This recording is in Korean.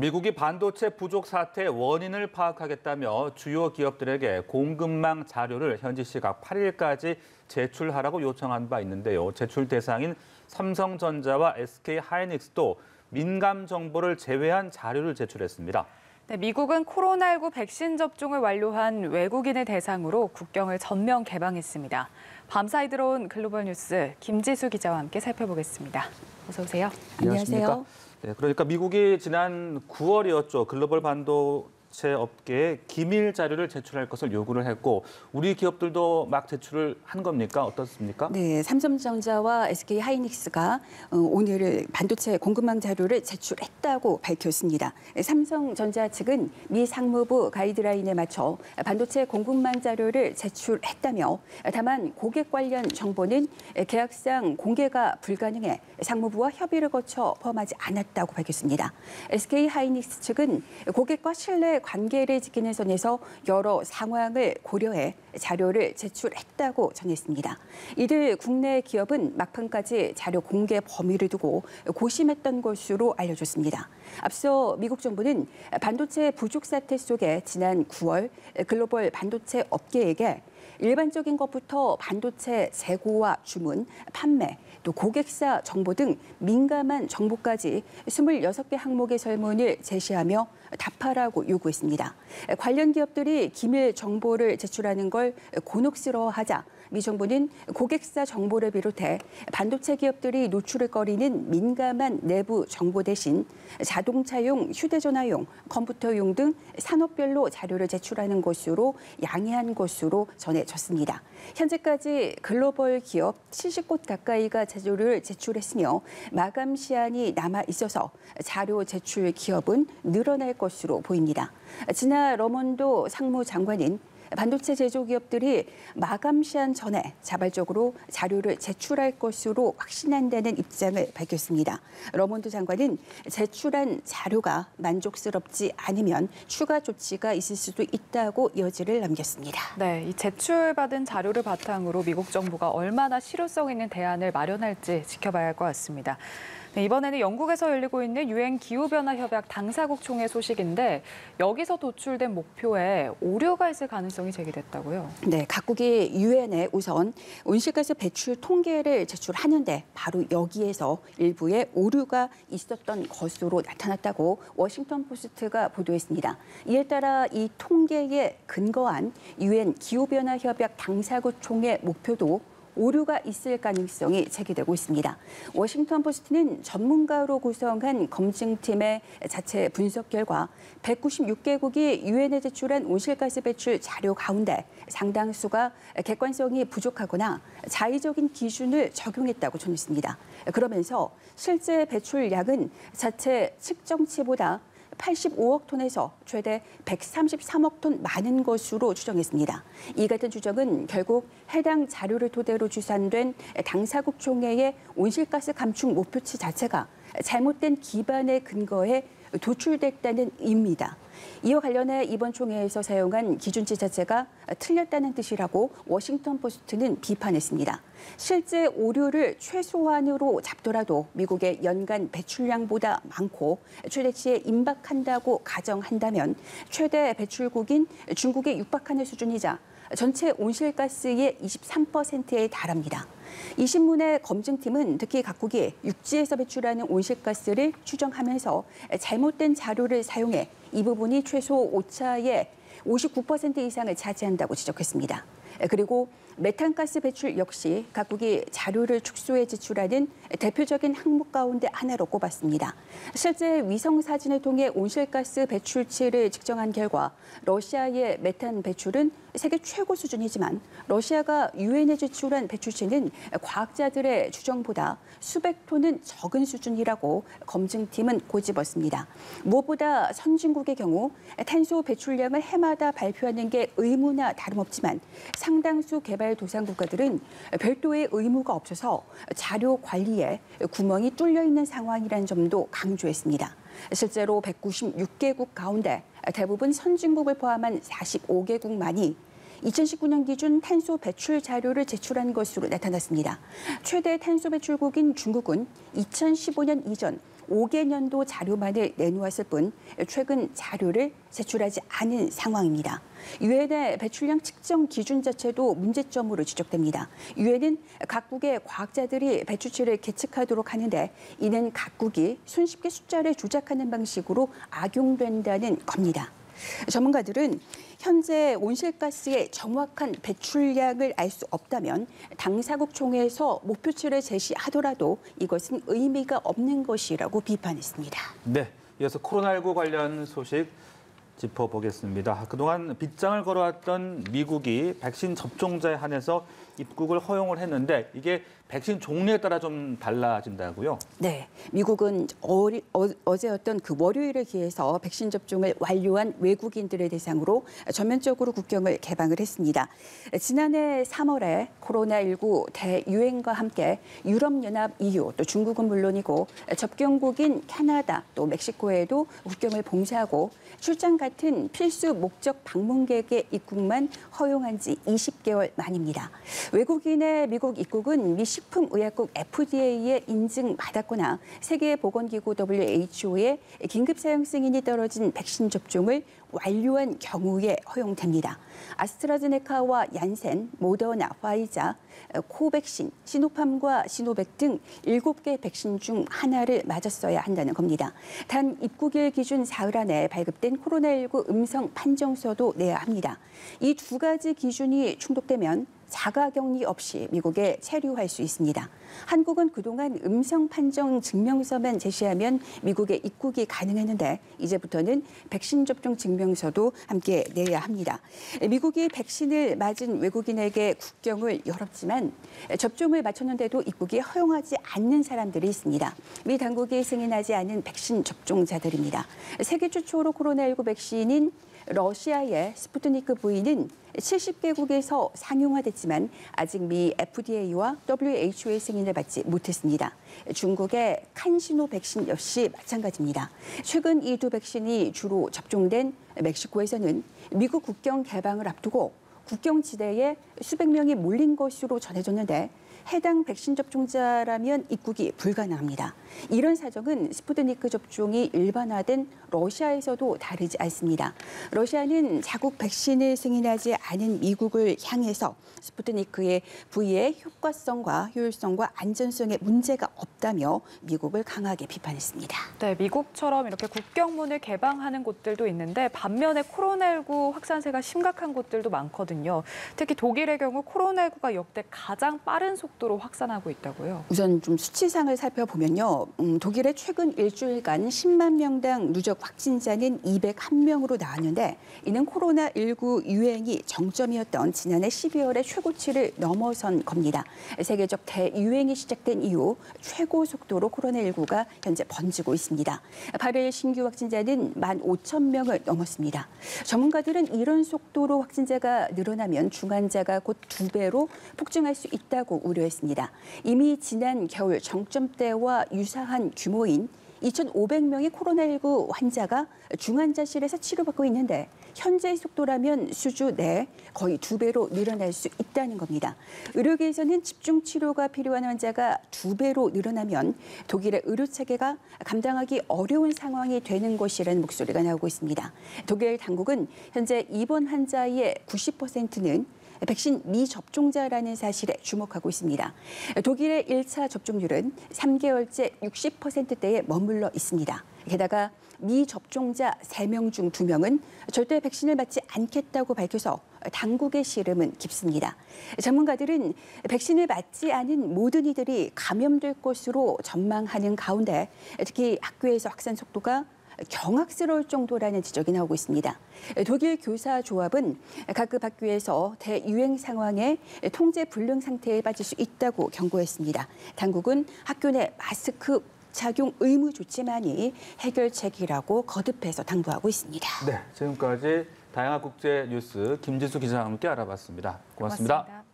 미국이 반도체 부족 사태의 원인을 파악하겠다며 주요 기업들에게 공급망 자료를 현지 시각 8일까지 제출하라고 요청한 바 있는데요. 제출 대상인 삼성전자와 SK하이닉스도 민감 정보를 제외한 자료를 제출했습니다. 네, 미국은 코로나19 백신 접종을 완료한 외국인을 대상으로 국경을 전면 개방했습니다. 밤사이 들어온 글로벌 뉴스 김지수 기자와 함께 살펴보겠습니다. 어서 오세요. 안녕하세요. 네, 그러니까 미국이 지난 9월이었죠. 글로벌 반도체 업계에 기밀 자료를 제출할 것을 요구를 했고 우리 기업들도 막 제출을 한 겁니까? 어떻습니까? 네, 삼성전자와 SK하이닉스가 오늘 반도체 공급망 자료를 제출했다고 밝혔습니다. 삼성전자 측은 미 상무부 가이드라인에 맞춰 반도체 공급망 자료를 제출했다며 다만 고객 관련 정보는 계약상 공개가 불가능해 상무부와 협의를 거쳐 포함하지 않았다고 밝혔습니다. SK하이닉스 측은 고객과 신뢰 관계를 지키는 선에서 여러 상황을 고려해 자료를 제출했다고 전했습니다. 이들 국내 기업은 막판까지 자료 공개 범위를 두고 고심했던 것으로 알려졌습니다. 앞서 미국 정부는 반도체 부족 사태 속에 지난 9월 글로벌 반도체 업계에게 일반적인 것부터 반도체 재고와 주문, 판매, 또 고객사 정보 등 민감한 정보까지 26개 항목의 설문을 제시하며 답하라고 요구했습니다. 관련 기업들이 기밀 정보를 제출하는 걸 곤혹스러워하자 미 정부는 고객사 정보를 비롯해 반도체 기업들이 노출을 꺼리는 민감한 내부 정보 대신 자동차용, 휴대전화용, 컴퓨터용 등 산업별로 자료를 제출하는 것으로 양해한 것으로 전해졌습니다. 현재까지 글로벌 기업 70곳 가까이가 자료를 제출했으며 마감 시한이 남아 있어서 자료 제출 기업은 늘어날 것으로 보입니다. 지나 러먼도 상무장관은 반도체 제조기업들이 마감 시한 전에 자발적으로 자료를 제출할 것으로 확신한다는 입장을 밝혔습니다. 러먼도 장관은 제출한 자료가 만족스럽지 않으면 추가 조치가 있을 수도 있다고 여지를 남겼습니다. 네, 이 제출받은 자료를 바탕으로 미국 정부가 얼마나 실효성 있는 대안을 마련할지 지켜봐야 할 것 같습니다. 네, 이번에는 영국에서 열리고 있는 유엔 기후변화협약 당사국 총회 소식인데 여기서 도출된 목표에 오류가 있을 가능성이 제기됐다고요? 네, 각국이 유엔에 우선 온실가스 배출 통계를 제출하는데 바로 여기에서 일부의 오류가 있었던 것으로 나타났다고 워싱턴 포스트가 보도했습니다. 이에 따라 이 통계에 근거한 유엔 기후변화협약 당사국 총회 목표도 오류가 있을 가능성이 제기되고 있습니다. 워싱턴 포스트는 전문가로 구성한 검증팀의 자체 분석 결과 196개국이 유엔에 제출한 온실가스 배출 자료 가운데 상당수가 객관성이 부족하거나 자의적인 기준을 적용했다고 전했습니다. 그러면서 실제 배출량은 자체 측정치보다 85억 톤에서 최대 133억 톤 많은 것으로 추정했습니다. 이 같은 추정은 결국 해당 자료를 토대로 추산된 당사국 총회의 온실가스 감축 목표치 자체가 잘못된 기반에 근거해 도출됐다는 의미입니다. 이와 관련해 이번 총회에서 사용한 기준치 자체가 틀렸다는 뜻이라고 워싱턴 포스트는 비판했습니다. 실제 오류를 최소한으로 잡더라도 미국의 연간 배출량보다 많고 최대치에 임박한다고 가정한다면 최대 배출국인 중국에 육박하는 수준이자 전체 온실가스의 23%에 달합니다. 이 신문의 검증팀은 특히 각국이 육지에서 배출하는 온실가스를 추정하면서 잘못된 자료를 사용해 이 부분이 최소 오차의 59% 이상을 차지한다고 지적했습니다. 그리고 메탄가스 배출 역시 각국이 자료를 축소해 제출하는 대표적인 항목 가운데 하나로 꼽았습니다. 실제 위성 사진을 통해 온실가스 배출치를 측정한 결과 러시아의 메탄 배출은 세계 최고 수준이지만 러시아가 유엔에 제출한 배출치는 과학자들의 추정보다 수백 톤은 적은 수준이라고 검증팀은 꼬집었습니다. 무엇보다 선진국의 경우 탄소 배출량을 해마다 발표하는 게 의무나 다름없지만 상당수 개발도상 국가들은 별도의 의무가 없어서 자료 관리에 구멍이 뚫려 있는 상황이라는 점도 강조했습니다. 실제로 196개국 가운데 대부분 선진국을 포함한 45개국만이 2019년 기준 탄소 배출 자료를 제출한 것으로 나타났습니다. 최대 탄소 배출국인 중국은 2015년 이전 5개년도 자료만을 내놓았을 뿐 최근 자료를 제출하지 않은 상황입니다. 유엔의 배출량 측정 기준 자체도 문제점으로 지적됩니다. 유엔은 각국의 과학자들이 배출치를 계측하도록 하는데 이는 각국이 손쉽게 숫자를 조작하는 방식으로 악용된다는 겁니다. 전문가들은 현재 온실가스의 정확한 배출량을 알 수 없다면 당사국 총회에서 목표치를 제시하더라도 이것은 의미가 없는 것이라고 비판했습니다. 네, 이어서 코로나19 관련 소식 짚어보겠습니다. 그동안 빗장을 걸어왔던 미국이 백신 접종자에 한해서 입국을 허용을 했는데 이게 백신 종류에 따라 좀 달라진다고요? 네, 미국은 어제였던 그 월요일에 기해서 백신 접종을 완료한 외국인들을 대상으로 전면적으로 국경을 개방을 했습니다. 지난해 3월에 코로나19 대유행과 함께 유럽연합 EU 또 중국은 물론이고 접경국인 캐나다 또 멕시코에도 국경을 봉쇄하고 출장 같은 필수 목적 방문객의 입국만 허용한 지 20개월 만입니다. 외국인의 미국 입국은 미 식품의약국 FDA의 인증받았거나 세계보건기구 WHO의 긴급 사용 승인이 떨어진 백신 접종을 완료한 경우에 허용됩니다. 아스트라제네카와 얀센, 모더나, 화이자, 코백신, 시노팜과 시노백 등 7개 백신 중 하나를 맞았어야 한다는 겁니다. 단 입국일 기준 사흘 안에 발급된 코로나19 음성 판정서도 내야 합니다. 이 두 가지 기준이 충족되면 자가격리 없이 미국에 체류할 수 있습니다. 한국은 그동안 음성 판정 증명서만 제시하면 미국에 입국이 가능했는데 이제부터는 백신 접종 증명서도 함께 내야 합니다. 미국이 백신을 맞은 외국인에게 국경을 열었지만 접종을 마쳤는데도 입국이 허용하지 않는 사람들이 있습니다. 미 당국이 승인하지 않은 백신 접종자들입니다. 세계 최초로 코로나19 백신인 러시아의 스푸트니크 V는 70개국에서 상용화됐지만 아직 미 FDA와 WHO의 승인을 받지 못했습니다. 중국의 칸시노 백신 역시 마찬가지입니다. 최근 이 두 백신이 주로 접종된 멕시코에서는 미국 국경 개방을 앞두고 국경지대에 수백 명이 몰린 것으로 전해졌는데 해당 백신 접종자라면 입국이 불가능합니다. 이런 사정은 스푸트니크 접종이 일반화된 러시아에서도 다르지 않습니다. 러시아는 자국 백신을 승인하지 않은 미국을 향해서 스푸트니크의 V의 효과성과 효율성과 안전성에 문제가 없다며 미국을 강하게 비판했습니다. 네, 미국처럼 이렇게 국경문을 개방하는 곳들도 있는데 반면에 코로나19 확산세가 심각한 곳들도 많거든요. 특히 독일의 경우 코로나19가 역대 가장 빠른 속도로 확산하고 있다고요. 우선 좀 수치상을 살펴보면요. 독일의 최근 일주일간 10만 명당 누적 확진자는 201명으로 나왔는데 이는 코로나19 유행이 정점이었던 지난해 12월의 최고치를 넘어선 겁니다. 세계적 대유행이 시작된 이후 최고 속도로 코로나19가 현재 번지고 있습니다. 8일 신규 확진자는 15,000명을 넘었습니다. 전문가들은 이런 속도로 확진자가 늘어나면 중환자가 곧 2배로 폭증할 수 있다고 우려했습니다. 이미 지난 겨울 정점대와 유사한 규모인 2,500명의 코로나19 환자가 중환자실에서 치료받고 있는데 현재의 속도라면 수주 내에 거의 2배로 늘어날 수 있다는 겁니다. 의료계에서는 집중 치료가 필요한 환자가 2배로 늘어나면 독일의 의료체계가 감당하기 어려운 상황이 되는 것이라는 목소리가 나오고 있습니다. 독일 당국은 현재 입원 환자의 90%는 백신 미접종자라는 사실에 주목하고 있습니다. 독일의 1차 접종률은 3개월째 60%대에 머물러 있습니다. 게다가 미접종자 3명 중 2명은 절대 백신을 맞지 않겠다고 밝혀서 당국의 시름은 깊습니다. 전문가들은 백신을 맞지 않은 모든 이들이 감염될 것으로 전망하는 가운데 특히 학교에서 확산 속도가 경악스러울 정도라는 지적이 나오고 있습니다. 독일 교사조합은 각급 학교에서 대유행 상황에 통제 불능 상태에 빠질 수 있다고 경고했습니다. 당국은 학교 내 마스크 착용 의무 조치만이 해결책이라고 거듭해서 당부하고 있습니다. 네, 지금까지 다양한 국제 뉴스 김지수 기자와 함께 알아봤습니다. 고맙습니다.